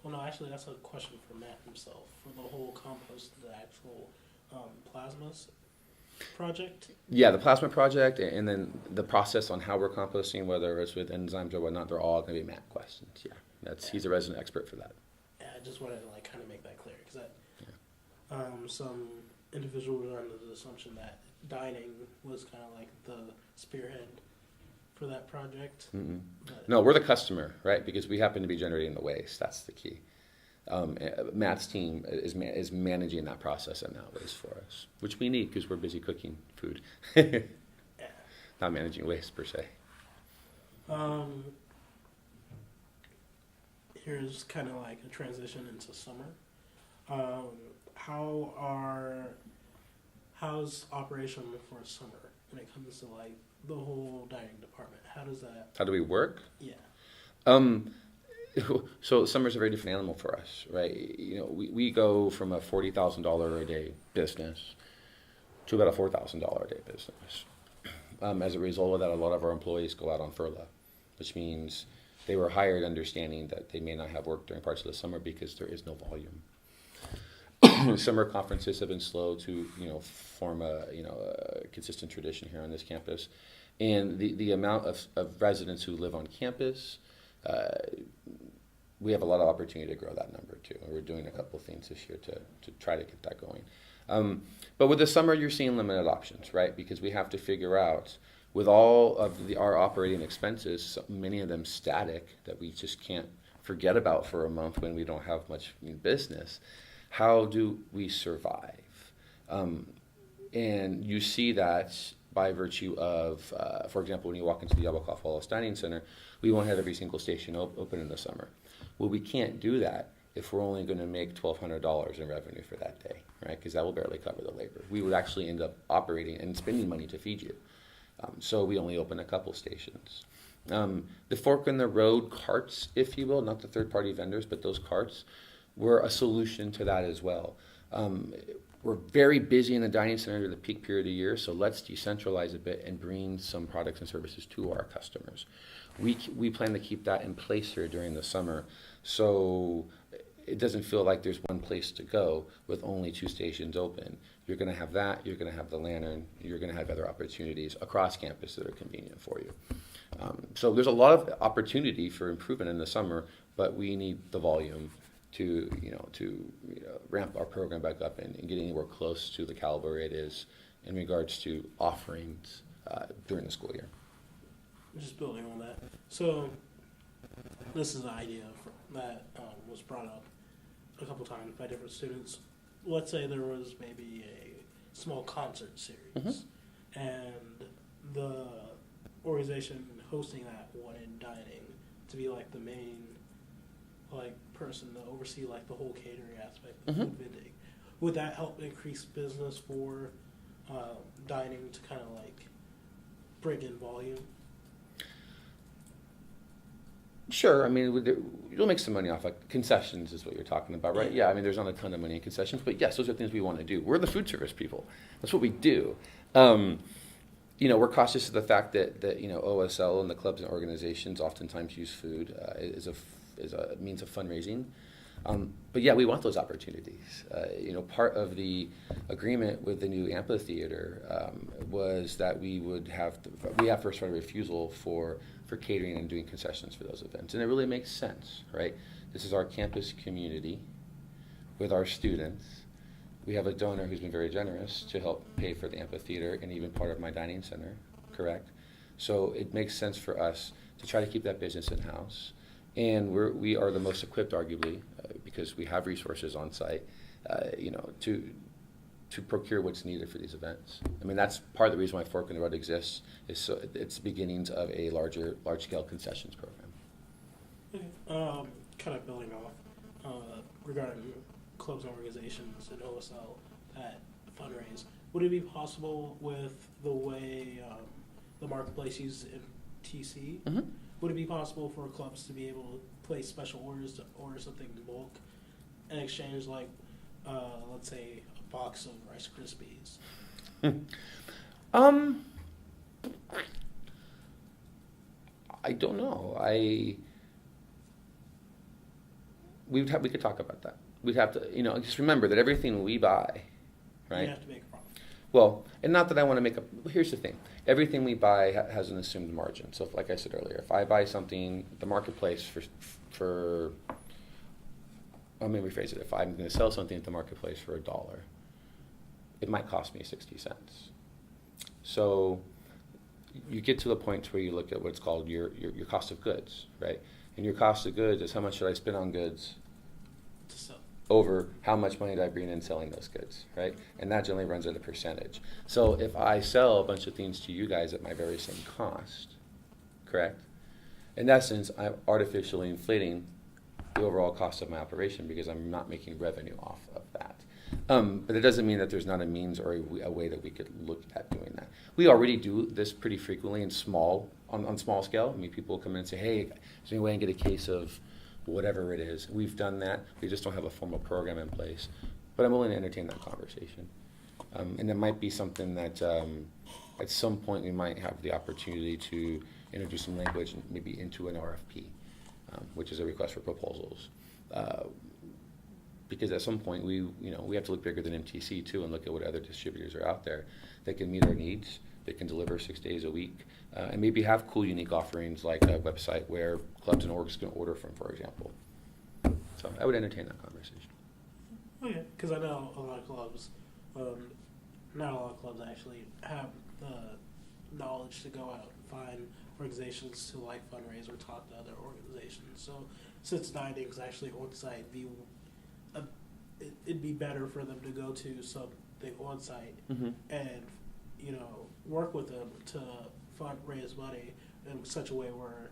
well, no, actually, that's a question for Matt himself for the whole compost, the actual plasmas project. Yeah, the plasma project, and then the process on how we're composting, whether it's with enzymes or whatnot, they're all going to be Matt questions. Yeah, he's a resident expert for that. Yeah, I just wanted to kind of make that clear because some individuals were under the assumption that dining was kind of like the spearhead for that project. No, we're the customer, right? Because we happen to be generating the waste. That's the key. Matt's team is managing that process and that waste for us, which we need because we're busy cooking food, not managing waste per se. Here's kind of like a transition into summer. How's operation for summer when it comes to like the whole dining department? How do we work? Yeah. So summer's a very different animal for us, right? We go from a $40,000 a day business to about a $4,000 a day business. As a result of that, a lot of our employees go out on furlough, which means they were hired understanding that they may not have work during parts of the summer because there is no volume. Summer conferences have been slow to, form a consistent tradition here on this campus. And the amount of residents who live on campus, we have a lot of opportunity to grow that number too. And we're doing a couple of things this year to try to get that going. But with the summer, you're seeing limited options, right? Because we have to figure out, with all of our operating expenses, many of them static, that we just can't forget about for a month when we don't have much business, how do we survive? And you see that by virtue of, for example, when you walk into the Yabacoff Wallace Dining Center, we won't have every single station open in the summer. Well, we can't do that if we're only going to make $1,200 in revenue for that day, right? Because that will barely cover the labor. We would actually end up operating and spending money to feed you. So we only open a couple stations. The fork in the road carts, if you will, not the third-party vendors, but those carts, were a solution to that as well. We're very busy in the dining center during the peak period of the year, so let's decentralize a bit and bring some products and services to our customers. We plan to keep that in place here during the summer, so it doesn't feel like there's one place to go with only 2 stations open. You're going to have that, you're going to have the lantern, you're going to have other opportunities across campus that are convenient for you. So there's a lot of opportunity for improvement in the summer, but we need the volume to ramp our program back up and get anywhere close to the caliber it is in regards to offerings during the school year. Just building on that. So this is an idea that was brought up a couple times by different students. Let's say there was maybe a small concert series, and the organization hosting that wanted dining to be like the main person to oversee the whole catering aspect of food vending. Would that help increase business for dining to kind of bring in volume? Sure. I mean, you'll make some money off concessions is what you're talking about, right? Yeah. I mean, there's not a ton of money in concessions, but yes, those are things we want to do. We're the food service people. That's what we do. We're cautious of the fact that OSL and the clubs and organizations oftentimes use food as a means of fundraising. But yeah, we want those opportunities. Part of the agreement with the new amphitheater was that we have first right of refusal for catering and doing concessions for those events. And it really makes sense, right? This is our campus community with our students. We have a donor who's been very generous to help pay for the amphitheater and even part of my dining center, correct? So it makes sense for us to try to keep that business in-house. And we are the most equipped, arguably, because we have resources on site, to procure what's needed for these events. I mean, that's part of the reason why Fork in the Road exists, is so it's the beginnings of a large-scale concessions program. Okay. Kind of building off regarding clubs and organizations and OSL that fundraise, would it be possible with the way the marketplace uses TC? Would it be possible for clubs to be able to place special orders to order something in bulk and exchange, let's say, a box of Rice Krispies? I don't know. We could talk about that. We'd have to, just remember that everything we buy, right? You have to make a profit. Well, and not that I want to make here's the thing. Everything we buy has an assumed margin. So like I said earlier, if I buy something, the marketplace let me rephrase it. If I'm going to sell something at the marketplace for $1, it might cost me 60 cents. So you get to the point where you look at what's called your cost of goods, right? And your cost of goods is how much should I spend on goods To sell. over how much money did I bring in selling those goods, right? And that generally runs at a percentage. So if I sell a bunch of things to you guys at my very same cost, correct? In essence, I'm artificially inflating the overall cost of my operation because I'm not making revenue off of that. But it doesn't mean that there's not a means or a way that we could look at doing that. We already do this pretty frequently on small scale. I mean, people come in and say, hey, is there any way I can get a case of whatever it is? We've done that. We just don't have a formal program in place. But I'm willing to entertain that conversation. And it might be something that at some point we might have the opportunity to introduce some language maybe into an RFP, which is a request for proposals. because at some point we have to look bigger than MTC too and look at what other distributors are out there that can meet our needs, that can deliver 6 days a week, and maybe have cool, unique offerings like a website where clubs and orgs can order from, for example. So I would entertain that conversation. Okay, because I know a lot of clubs, not a lot of clubs actually, have the knowledge to go out and find organizations to like fundraise or talk to other organizations. So since dining is actually on site, it'd be better for them to go to something on site and work with them to raise money in such a way where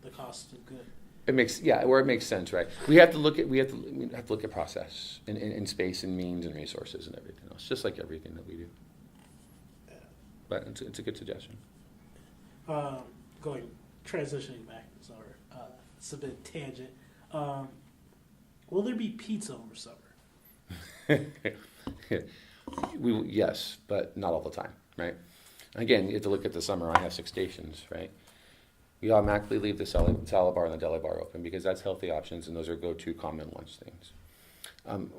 the cost is good. It makes sense, right? We have to look at process and space and means and resources and everything else, just like everything that we do. Yeah. But it's a good suggestion. Transitioning back, sorry, it's a bit tangent. Will there be pizza over summer? Yes, but not all the time, right? Again, you have to look at the summer. I have 6 stations, right? We automatically leave the salad bar and the deli bar open because that's healthy options, and those are go-to common lunch things.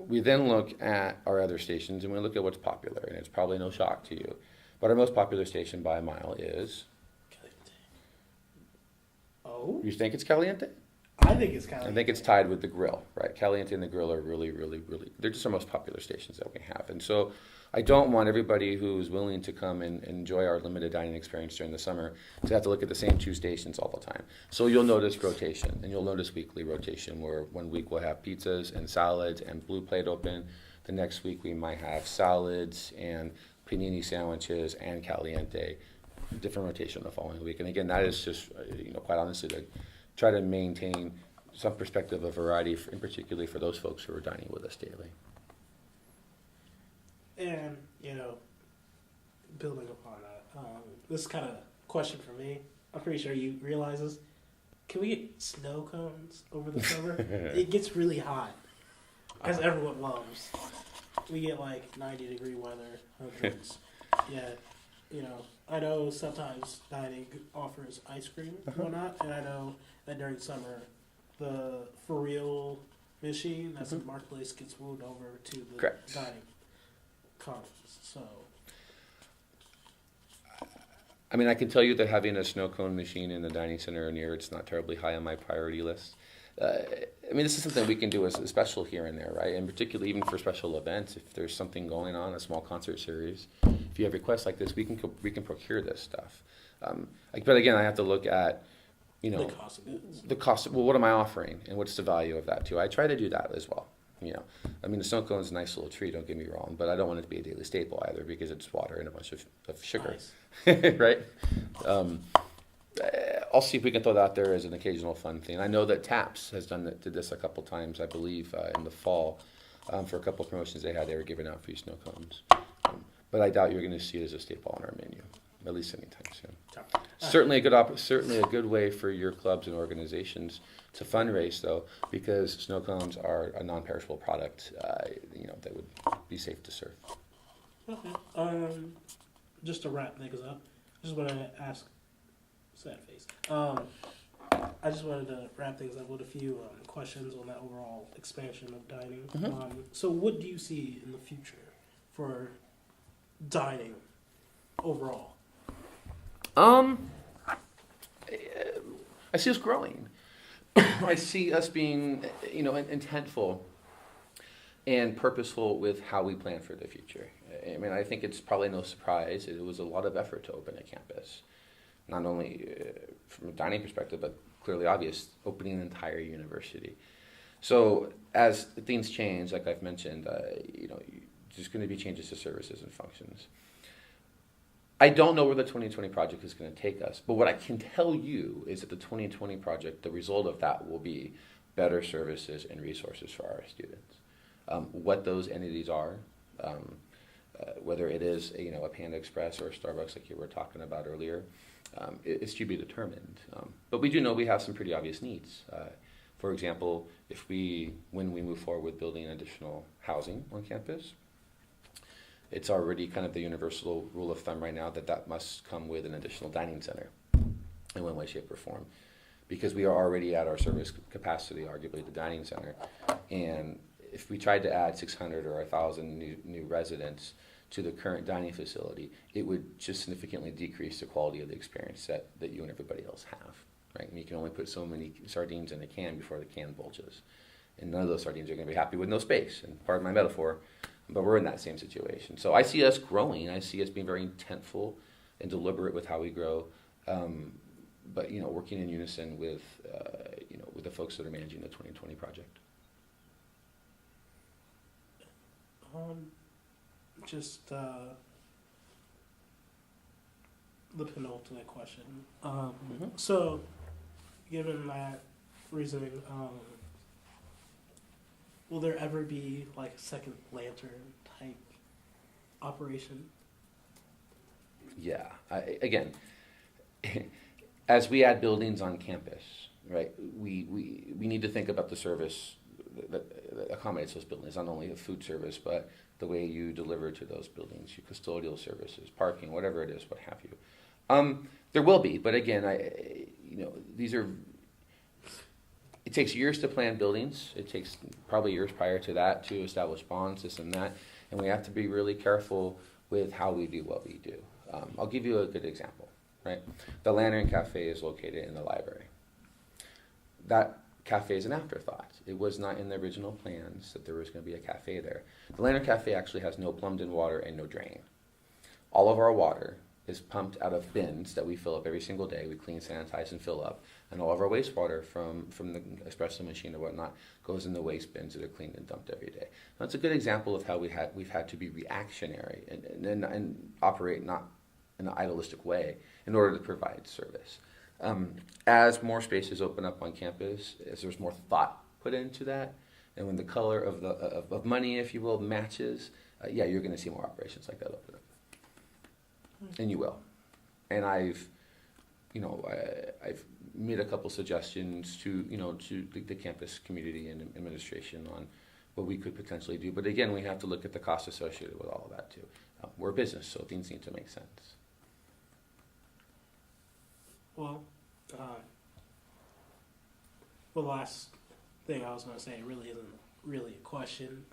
We then look at our other stations, and we look at what's popular, and it's probably no shock to you. But our most popular station by a mile is... Caliente. Oh? You think it's Caliente? I think it's Caliente. I think it's tied with the grill, right? Caliente and the grill are really, really, really... They're just our most popular stations that we have. And so I don't want everybody who's willing to come and enjoy our limited dining experience during the summer to have to look at the same 2 stations all the time. So you'll notice rotation, and you'll notice weekly rotation, where one week we'll have pizzas and salads and blue plate open. The next week we might have salads and panini sandwiches and Caliente. Different rotation the following week. And again, that is just, quite honestly, to try to maintain some perspective of variety, in particularly for those folks who are dining with us daily. And, building upon that, this is kind of a question for me. I'm pretty sure you realize this. Can we get snow cones over the summer? It gets really hot, as everyone loves. We get 90-degree weather, hundreds. Yeah, I know sometimes dining offers ice cream and whatnot, and I know that during summer, the For Real machine that's in the marketplace gets moved over to the Correct. dining commons. So, I mean, I can tell you that having a snow cone machine in the dining center near it's not terribly high on my priority list. This is something we can do as a special here and there, right? And particularly even for special events, if there's something going on, a small concert series, if you have requests like this, we can procure this stuff. But again, I have to look at, the cost of goods. the cost. Well, what am I offering, and what's the value of that too? I try to do that as well. The snow cone is a nice little treat. Don't get me wrong, but I don't want it to be a daily staple either because it's water and a bunch of sugar, right? I'll see if we can throw that out there as an occasional fun thing. I know that Taps did this a couple times, I believe, in the fall for a couple of promotions they had. They were giving out free snow cones, but I doubt you're going to see it as a staple on our menu, at least anytime soon. Certainly a good way for your clubs and organizations to fundraise, though, because snow cones are a non-perishable product. That would be safe to serve. Okay. Just to wrap things up, just want to ask. Sad face. I just wanted to wrap things up with a few questions on that overall expansion of dining. So what do you see in the future for dining overall? I see us growing. I see us being, intentful and purposeful with how we plan for the future. I think it's probably no surprise. It was a lot of effort to open a campus. Not only from a dining perspective, but clearly obvious, opening an entire university. So as things change, like I've mentioned, there's going to be changes to services and functions. I don't know where the 2020 project is going to take us, but what I can tell you is that the 2020 project, the result of that will be better services and resources for our students. What those entities are, whether it is a Panda Express or a Starbucks like you were talking about earlier, it's to be determined. But we do know we have some pretty obvious needs. For example, when we move forward with building additional housing on campus, it's already kind of the universal rule of thumb right now that must come with an additional dining center in one way, shape, or form. Because we are already at our service capacity, arguably the dining center. And if we tried to add 600 or 1,000 new residents to the current dining facility, it would just significantly decrease the quality of the experience that you and everybody else have, right? And you can only put so many sardines in a can before the can bulges. And none of those sardines are going to be happy with no space, and pardon my metaphor, but we're in that same situation. So I see us growing. I see us being very intentful and deliberate with how we grow, but working in unison with with the folks that are managing the 2020 project. Just the penultimate question. So, given that reasoning, will there ever be like a second lantern type operation? Yeah. Again, as we add buildings on campus, right, we need to think about the service that accommodates those buildings, not only the food service, but the way you deliver to those buildings, your custodial services, parking, whatever it is, what have you. There will be, but again, these are. It takes years to plan buildings. It takes probably years prior to that to establish bonds, this and that, and we have to be really careful with how we do what we do. I'll give you a good example, right? The Lantern Cafe is located in the library. That cafe is an afterthought. It was not in the original plans that there was going to be a cafe there. The Lantern Cafe actually has no plumbed-in water and no drain. All of our water is pumped out of bins that we fill up every single day. We clean, sanitize, and fill up. And all of our wastewater from the espresso machine or whatnot goes in the waste bins that are cleaned and dumped every day. That's a good example of how we've had to be reactionary and operate not in an idealistic way in order to provide service. As more spaces open up on campus, as there's more thought put into that, and when the color of money, if you will, matches, you're going to see more operations like that open up, and you will. And I've made a couple suggestions to the campus community and administration on what we could potentially do. But again, we have to look at the cost associated with all of that too. We're a business, so things need to make sense. Well, the last thing I was going to say really isn't really a question.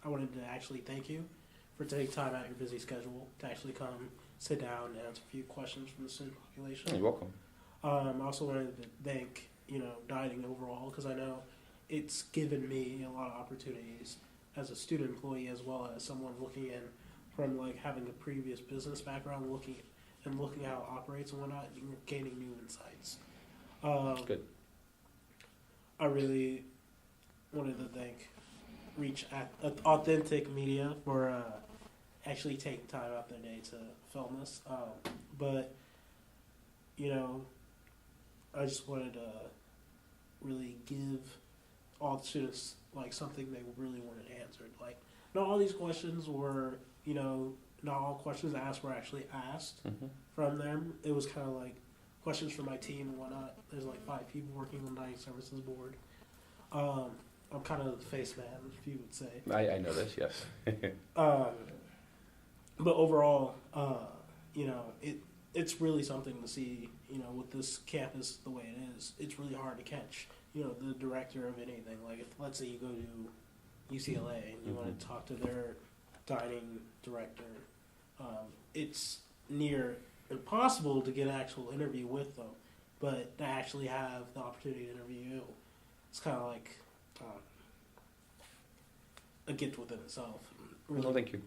I wanted to actually thank you for taking time out of your busy schedule to actually come sit down and answer a few questions from the student population. You're welcome. I also wanted to thank, dining overall, because I know it's given me a lot of opportunities as a student employee as well as someone looking in from like having a previous business background, looking how it operates and whatnot, and gaining new insights. Good. I really wanted to thank Authentic Media for actually taking time out their day to film this. But I just wanted to really give all the students like something they really wanted answered. Like, not all these questions were, not all questions asked were actually asked from them. It was kind of like questions from my team and whatnot. There's like 5 people working on the dining services board. I'm kind of the face man, if you would say. I know this, yes. But overall, it's really something to see, with this campus the way it is. It's really hard to catch, the director of anything. Like, if let's say you go to UCLA and you want to talk to their dining director, it's near impossible to get an actual interview with them. But to actually have the opportunity to interview you, it's kind of like a gift within itself. Really, well, thank you.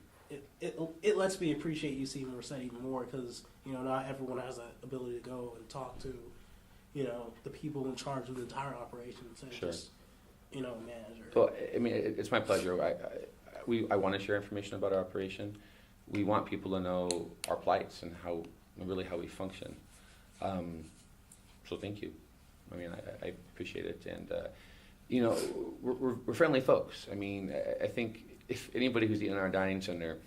It lets me appreciate UC Merced even more because not everyone has that ability to go and talk to the people in charge of the entire operation instead of just manager. Well, I mean, it's my pleasure. I want to share information about our operation. We want people to know our plights and how we function. So thank you. I mean, I appreciate it, and we're friendly folks. I mean, I think if anybody who's in our dining center,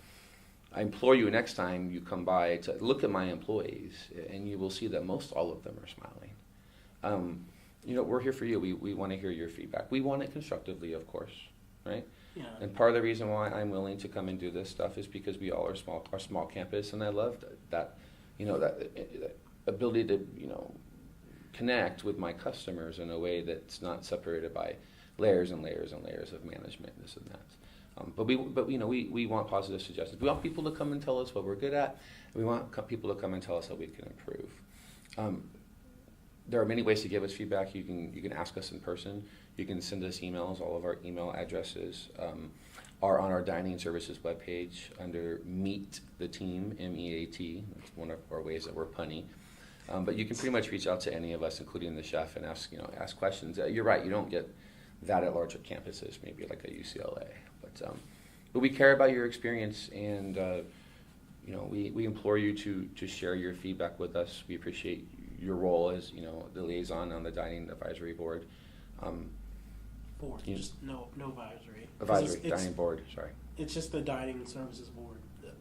I implore you next time you come by to look at my employees, and you will see that most all of them are smiling. We're here for you. We want to hear your feedback. We want it constructively, of course, right? Yeah. And part of the reason why I'm willing to come and do this stuff is because we all are small campus, and I love that ability to connect with my customers in a way that's not separated by layers and layers and layers of management, this and that. But we want positive suggestions. We want people to come and tell us what we're good at. We want people to come and tell us how we can improve. There are many ways to give us feedback. You can ask us in person. You can send us emails. All of our email addresses are on our dining services webpage under Meet the Team, MEAT. That's one of our ways that we're punny. But you can pretty much reach out to any of us, including the chef, and ask questions. You're right. You don't get that at larger campuses, maybe like at UCLA. But we care about your experience, and we implore you to share your feedback with us. We appreciate your role as the liaison on the dining advisory board. Board, just no advisory. Advisory dining board. Sorry. It's just the dining services board.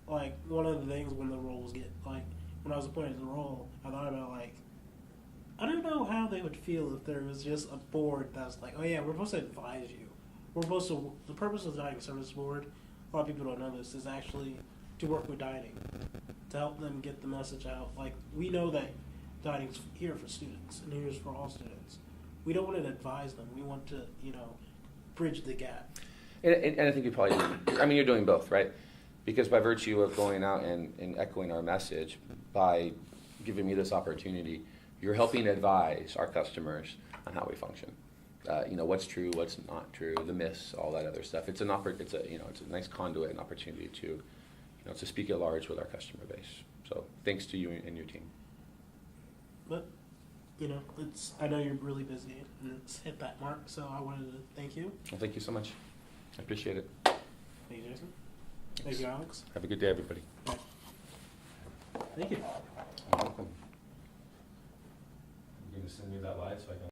Like one of the things when the roles get when I was appointed to the role, I thought about I don't know how they would feel if there was just a board that's like, oh yeah, we're supposed to advise you. The purpose of the dining service board, a lot of people don't know this, is actually to work with dining, to help them get the message out. We know that dining's here for students and here's for all students. We don't want to advise them. We want to, bridge the gap. And I think you probably do. You're doing both, right? Because by virtue of going out and echoing our message, by giving me this opportunity, you're helping advise our customers on how we function. What's true, what's not true, the myths, all that other stuff. It's a nice conduit and opportunity to speak at large with our customer base. So thanks to you and your team. But I know you're really busy and it's hit that mark, so I wanted to thank you. Well, thank you so much. I appreciate it. Thank you, Jason. Thank you, Alex. Have a good day, everybody. Thank you. You're welcome. You're going to send me that live so I can